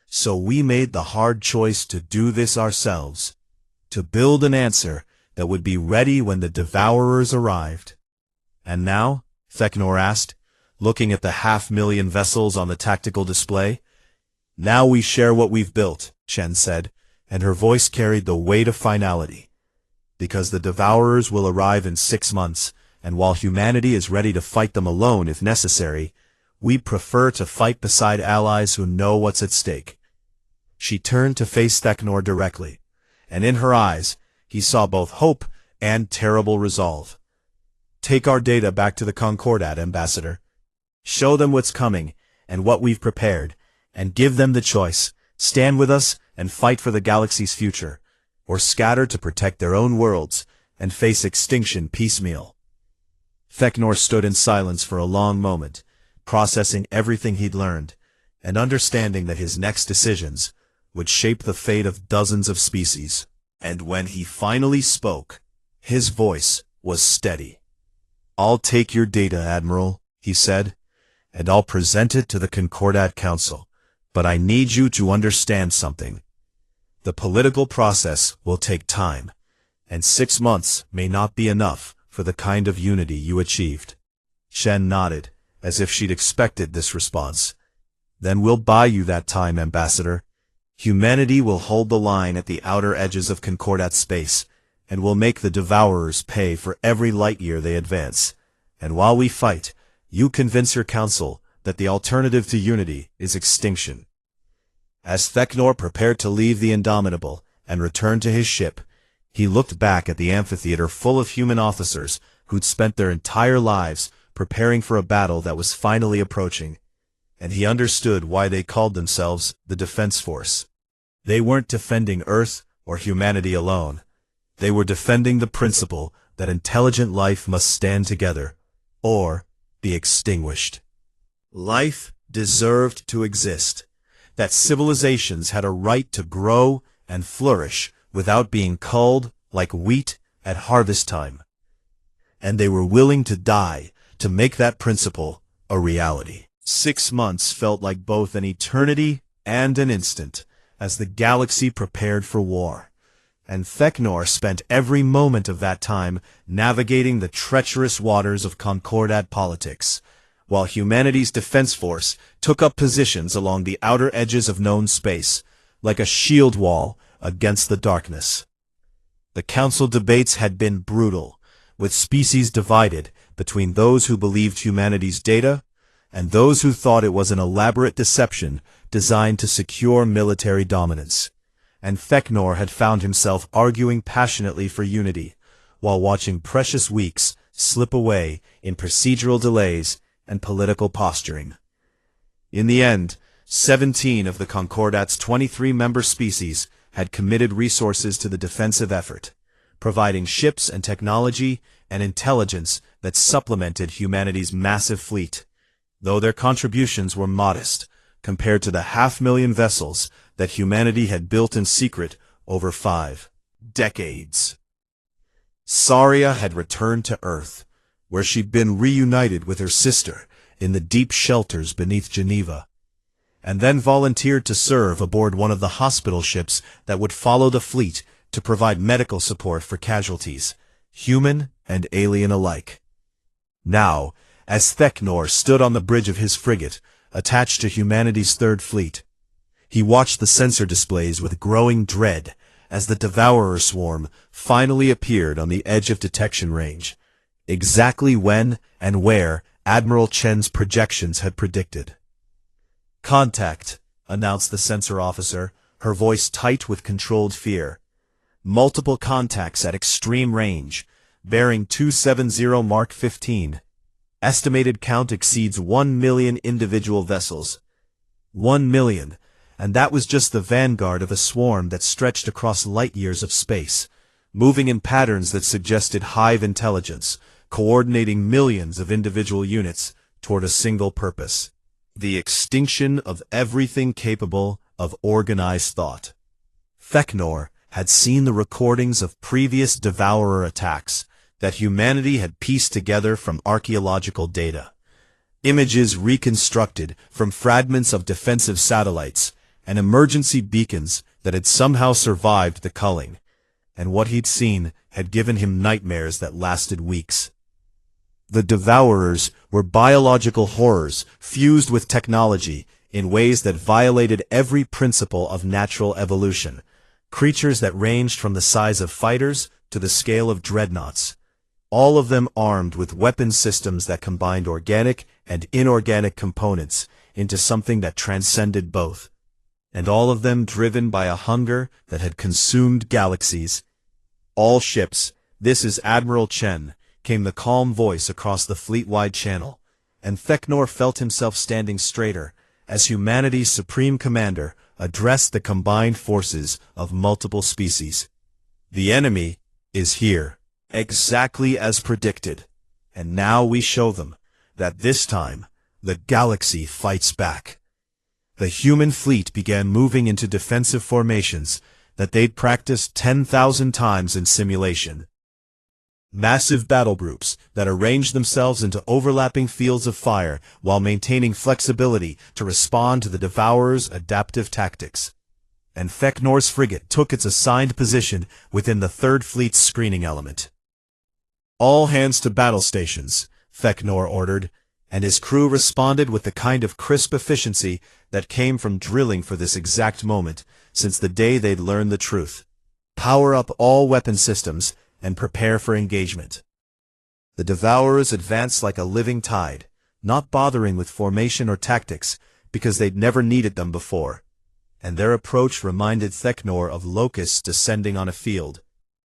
So we made the hard choice to do this ourselves, to build an answer that would be ready when the Devourers arrived." "And now?" Theknor asked, looking at the 500,000 vessels on the tactical display. "Now we share what we've built," Chen said, and her voice carried the weight of finality. "Because the Devourers will arrive in 6 months, and while humanity is ready to fight them alone if necessary, we prefer to fight beside allies who know what's at stake." She turned to face Theknor directly, and in her eyes, he saw both hope and terrible resolve. "Take our data back to the Concordat, Ambassador. Show them what's coming and what we've prepared, and give them the choice: stand with us and fight for the galaxy's future, or scatter to protect their own worlds and face extinction piecemeal." Theknor stood in silence for a long moment, processing everything he'd learned, and understanding that his next decisions would shape the fate of dozens of species. And when he finally spoke, his voice was steady. "I'll take your data, Admiral," he said, "and I'll present it to the Concordat Council. But I need you to understand something. The political process will take time, and 6 months may not be enough for the kind of unity you achieved." Shen nodded, as if she'd expected this response. "Then we'll buy you that time, Ambassador. Humanity will hold the line at the outer edges of Concordat space, and will make the Devourers pay for every light year they advance. And while we fight, you convince your council that the alternative to unity is extinction." As Theknor prepared to leave the Indomitable and return to his ship, he looked back at the amphitheater full of human officers who'd spent their entire lives preparing for a battle that was finally approaching, and he understood why they called themselves the Defense Force. They weren't defending Earth or humanity alone. They were defending the principle that intelligent life must stand together, or be extinguished. Life deserved to exist, that civilizations had a right to grow and flourish without being culled like wheat at harvest time. And they were willing to die to make that principle a reality. 6 months felt like both an eternity and an instant as the galaxy prepared for war, and Theknor spent every moment of that time navigating the treacherous waters of Concordat politics, while humanity's defense force took up positions along the outer edges of known space, like a shield wall against the darkness. The council debates had been brutal, with species divided between those who believed humanity's data and those who thought it was an elaborate deception designed to secure military dominance. And Theknor had found himself arguing passionately for unity, while watching precious weeks slip away in procedural delays and political posturing. In the end, 17 of the Concordat's 23 member species had committed resources to the defensive effort, providing ships and technology and intelligence that supplemented humanity's massive fleet, though their contributions were modest compared to the 500,000 vessels that humanity had built in secret over 5 decades. Saria had returned to Earth, where she'd been reunited with her sister in the deep shelters beneath Geneva, and then volunteered to serve aboard one of the hospital ships that would follow the fleet to provide medical support for casualties, human and alien alike. Now, as Theknor stood on the bridge of his frigate, attached to humanity's third fleet, he watched the sensor displays with growing dread as the Devourer swarm finally appeared on the edge of detection range, exactly when and where Admiral Chen's projections had predicted. "Contact," announced the sensor officer, her voice tight with controlled fear. "Multiple contacts at extreme range, bearing 270 Mark 15. Estimated count exceeds 1 million individual vessels." 1 million, and that was just the vanguard of a swarm that stretched across light-years of space, moving in patterns that suggested hive intelligence, coordinating millions of individual units toward a single purpose: the extinction of everything capable of organized thought. Feknor had seen the recordings of previous Devourer attacks that humanity had pieced together from archaeological data. Images reconstructed from fragments of defensive satellites and emergency beacons that had somehow survived the culling, and what he'd seen had given him nightmares that lasted weeks. The Devourers were biological horrors fused with technology in ways that violated every principle of natural evolution, creatures that ranged from the size of fighters to the scale of dreadnoughts, all of them armed with weapon systems that combined organic and inorganic components into something that transcended both, and all of them driven by a hunger that had consumed galaxies. "All ships, this is Admiral Chen," came the calm voice across the fleet-wide channel, and Feknor felt himself standing straighter as humanity's supreme commander addressed the combined forces of multiple species. "The enemy is here, exactly as predicted, and now we show them that this time the galaxy fights back." The human fleet began moving into defensive formations that they'd practiced 10,000 times in simulation. Massive battle groups that arranged themselves into overlapping fields of fire while maintaining flexibility to respond to the Devourer's adaptive tactics. And Feknor's frigate took its assigned position within the Third Fleet's screening element. "All hands to battle stations," Feknor ordered, and his crew responded with the kind of crisp efficiency that came from drilling for this exact moment since the day they'd learned the truth. "Power up all weapon systems and prepare for engagement." The Devourers advanced like a living tide, not bothering with formation or tactics because they'd never needed them before, and their approach reminded Feknor of locusts descending on a field,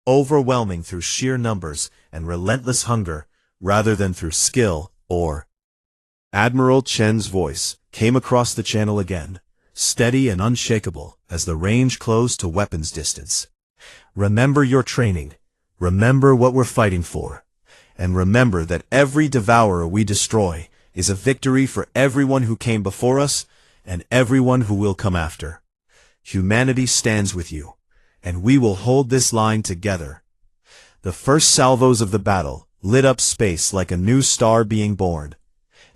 overwhelming through sheer numbers and relentless hunger rather than through skill or... Admiral Chen's voice came across the channel again, steady and unshakable as the range closed to weapons distance. "Remember your training. Remember what we're fighting for. And remember that every Devourer we destroy is a victory for everyone who came before us and everyone who will come after. Humanity stands with you, and we will hold this line together." The first salvos of the battle lit up space like a new star being born,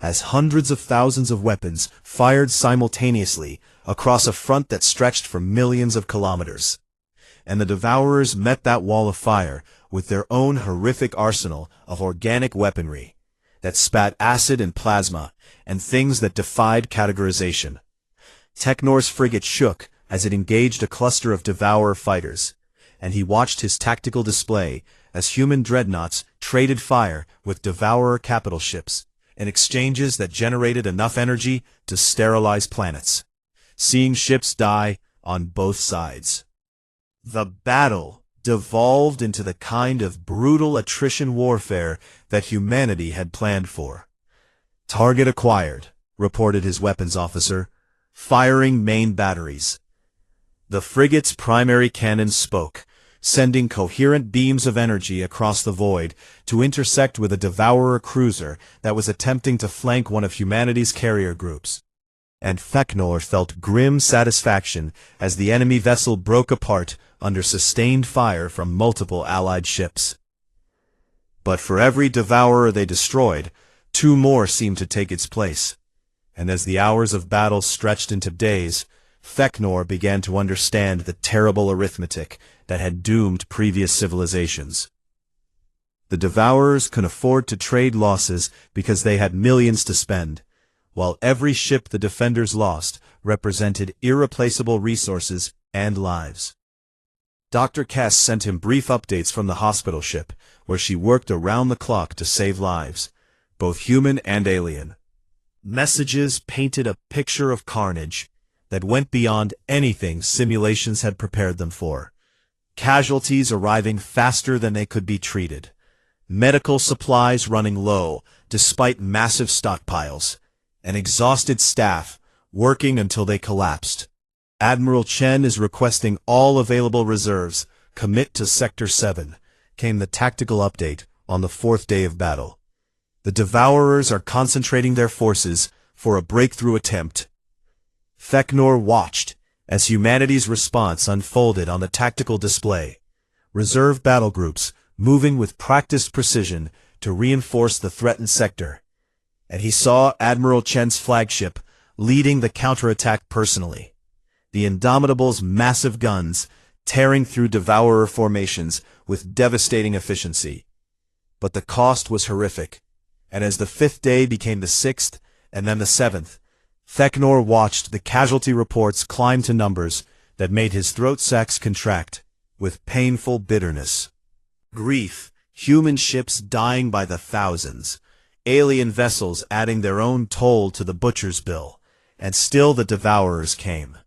as hundreds of thousands of weapons fired simultaneously across a front that stretched for millions of kilometers. And the Devourers met that wall of fire with their own horrific arsenal of organic weaponry that spat acid and plasma and things that defied categorization. Teknor's frigate shook as it engaged a cluster of Devourer fighters, and he watched his tactical display as human dreadnoughts traded fire with Devourer capital ships in exchanges that generated enough energy to sterilize planets, seeing ships die on both sides. The battle devolved into the kind of brutal attrition warfare that humanity had planned for. "Target acquired," reported his weapons officer, firing main batteries. The frigate's primary cannons spoke, sending coherent beams of energy across the void to intersect with a Devourer cruiser that was attempting to flank one of humanity's carrier groups. And Feknor felt grim satisfaction as the enemy vessel broke apart under sustained fire from multiple Allied ships. But for every Devourer they destroyed, 2 more seemed to take its place, and as the hours of battle stretched into days, Feknor began to understand the terrible arithmetic that had doomed previous civilizations. The Devourers could afford to trade losses because they had millions to spend, while every ship the defenders lost represented irreplaceable resources and lives. Dr. Kess sent him brief updates from the hospital ship, where she worked around the clock to save lives, both human and alien. Messages painted a picture of carnage that went beyond anything simulations had prepared them for. Casualties arriving faster than they could be treated. Medical supplies running low despite massive stockpiles. And exhausted staff working until they collapsed. Admiral Chen is requesting all available reserves. Commit to Sector 7, came the tactical update on the 4th day of battle. The Devourers are concentrating their forces for a breakthrough attempt. Feknor watched as humanity's response unfolded on the tactical display. Reserve battle groups moving with practiced precision to reinforce the threatened sector. And he saw Admiral Chen's flagship leading the counterattack personally. The Indomitable's massive guns tearing through Devourer formations with devastating efficiency. But the cost was horrific, and as the 5th day became the 6th and then the 7th, Feknor watched the casualty reports climb to numbers that made his throat sacs contract with painful bitterness. Grief, human ships dying by the thousands, alien vessels adding their own toll to the butcher's bill, and still the Devourers came.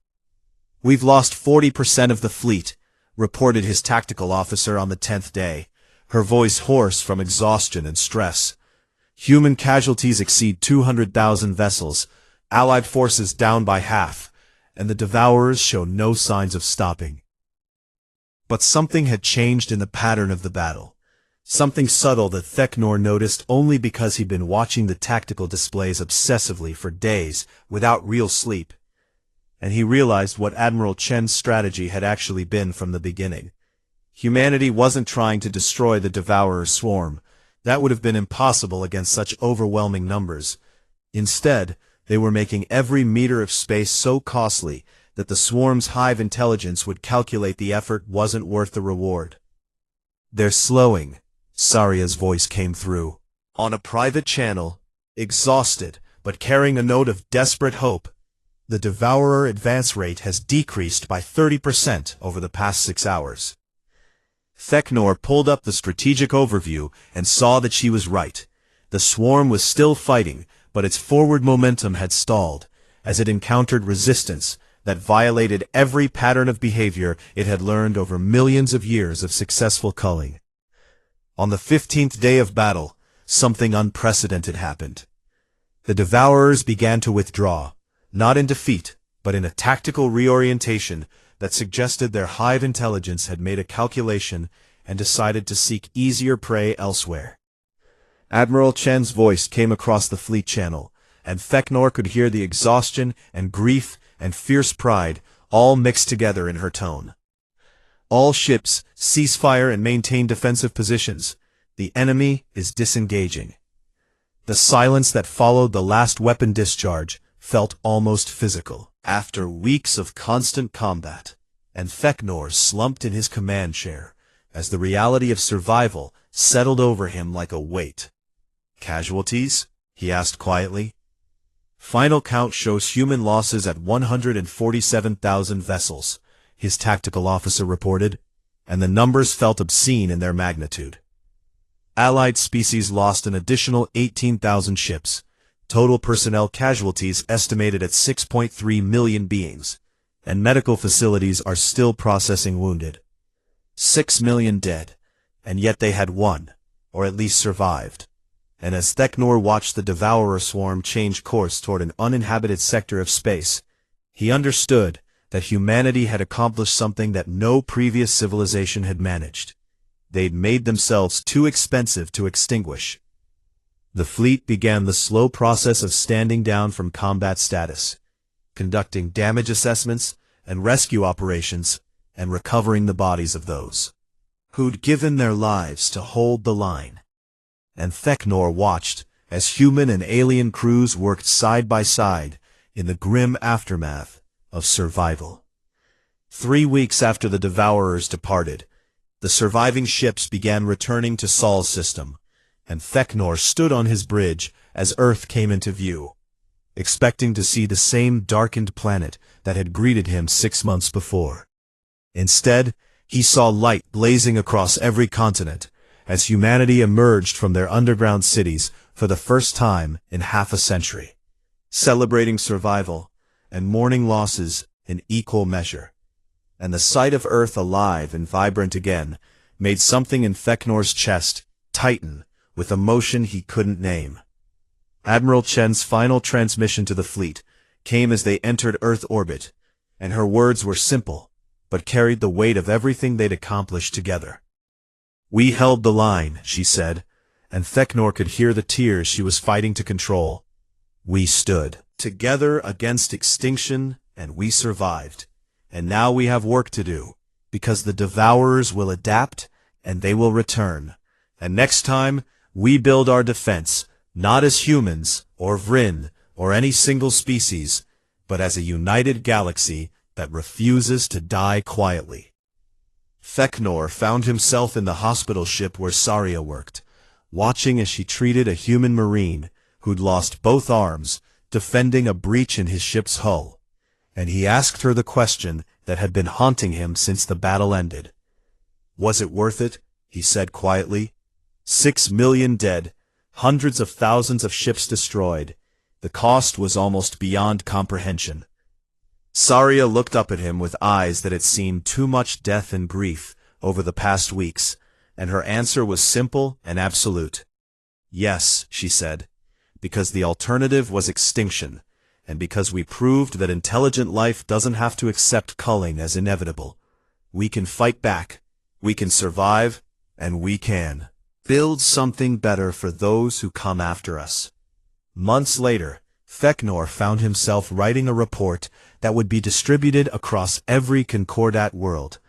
"We've lost 40% of the fleet," reported his tactical officer on the 10th day, her voice hoarse from exhaustion and stress. "Human casualties exceed 200,000 vessels, Allied forces down by half, and the Devourers show no signs of stopping." But something had changed in the pattern of the battle. Something subtle that Feknor noticed only because he'd been watching the tactical displays obsessively for days without real sleep. And he realized what Admiral Chen's strategy had actually been from the beginning. Humanity wasn't trying to destroy the Devourer swarm. That would have been impossible against such overwhelming numbers. Instead, they were making every meter of space so costly that the swarm's hive intelligence would calculate the effort wasn't worth the reward. "They're slowing," Saria's voice came through. On a private channel, exhausted but carrying a note of desperate hope, "The Devourer advance rate has decreased by 30% over the past 6 hours. Feknor pulled up the strategic overview and saw that she was right. The swarm was still fighting, but its forward momentum had stalled, as it encountered resistance that violated every pattern of behavior it had learned over millions of years of successful culling. On the 15th day of battle, something unprecedented happened. The Devourers began to withdraw, not in defeat, but in a tactical reorientation that suggested their hive intelligence had made a calculation and decided to seek easier prey elsewhere. Admiral Chen's voice came across the fleet channel, and Feknor could hear the exhaustion and grief and fierce pride all mixed together in her tone. "All ships, cease fire and maintain defensive positions. The enemy is disengaging." The silence that followed the last weapon discharge felt almost physical. After weeks of constant combat, and Feknor slumped in his command chair, as the reality of survival settled over him like a weight. "Casualties?" he asked quietly. "Final count shows human losses at 147,000 vessels," his tactical officer reported, and the numbers felt obscene in their magnitude. Allied species lost an additional 18,000 ships. Total personnel casualties estimated at 6.3 million beings, and medical facilities are still processing wounded. 6 million dead, and yet they had won, or at least survived. And as Feknor watched the Devourer swarm change course toward an uninhabited sector of space, he understood that humanity had accomplished something that no previous civilization had managed. They'd made themselves too expensive to extinguish. The fleet began the slow process of standing down from combat status, conducting damage assessments and rescue operations, and recovering the bodies of those who'd given their lives to hold the line. And Feknor watched as human and alien crews worked side by side in the grim aftermath of survival. 3 weeks after the Devourers departed, the surviving ships began returning to Sol's system, and Feknor stood on his bridge as Earth came into view, expecting to see the same darkened planet that had greeted him 6 months before. Instead, He saw light blazing across every continent, as humanity emerged from their underground cities for the first time in half a century, celebrating survival and mourning losses in equal measure. And the sight of Earth alive and vibrant again made something in Feknor's chest tighten with emotion he couldn't name. Admiral Chen's final transmission to the fleet came as they entered Earth orbit, and her words were simple, but carried the weight of everything they'd accomplished together. "We held the line," she said, and Feknor could hear the tears she was fighting to control. "We stood together against extinction, and we survived. And now we have work to do, because the Devourers will adapt, and they will return. And next time, we build our defense, not as humans, or Vryn, or any single species, but as a united galaxy that refuses to die quietly." Feknor found himself in the hospital ship where Saria worked, watching as she treated a human marine who'd lost both arms defending a breach in his ship's hull. And he asked her the question that had been haunting him since the battle ended. "Was it worth it?" he said quietly. 6 million dead, hundreds of thousands of ships destroyed. The cost was almost beyond comprehension. Saria looked up at him with eyes that had seen too much death and grief over the past weeks, and her answer was simple and absolute. "Yes," she said, "because the alternative was extinction, and because we proved that intelligent life doesn't have to accept culling as inevitable. We can fight back, we can survive, and we can build something better for those who come after us." Months later, Feknor found himself writing a report that would be distributed across every Concordat world,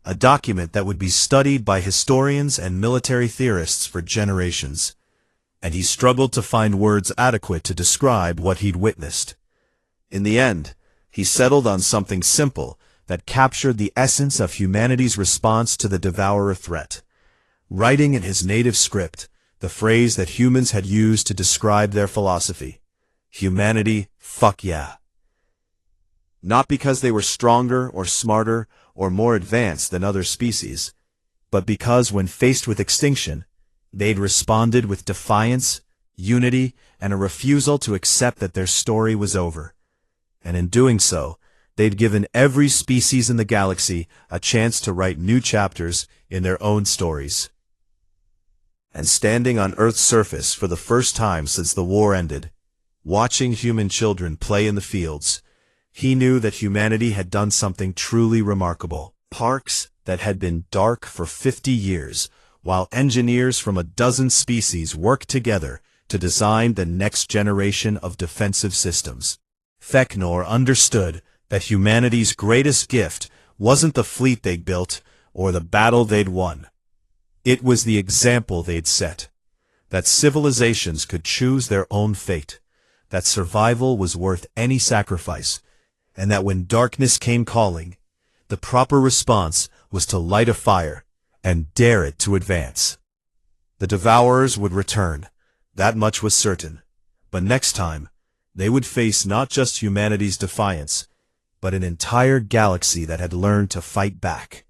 a document that would be studied by historians and military theorists for generations. And he struggled to find words adequate to describe what he'd witnessed. In the end, he settled on something simple that captured the essence of humanity's response to the Devourer threat. Writing in his native script, the phrase that humans had used to describe their philosophy: "Humanity, fuck yeah." Not because they were stronger or smarter or more advanced than other species, but because when faced with extinction, they'd responded with defiance, unity, and a refusal to accept that their story was over. And in doing so, they'd given every species in the galaxy a chance to write new chapters in their own stories. And standing on Earth's surface for the first time since the war ended, watching human children play in the fields, he knew that humanity had done something truly remarkable. Parks that had been dark for 50 years, while engineers from a dozen species worked together to design the next generation of defensive systems. Feknor understood that humanity's greatest gift wasn't the fleet they'd built or the battle they'd won. It was the example they'd set, that civilizations could choose their own fate, that survival was worth any sacrifice, and that when darkness came calling, the proper response was to light a fire and dare it to advance. The Devourers would return, that much was certain, but next time, they would face not just humanity's defiance, but an entire galaxy that had learned to fight back.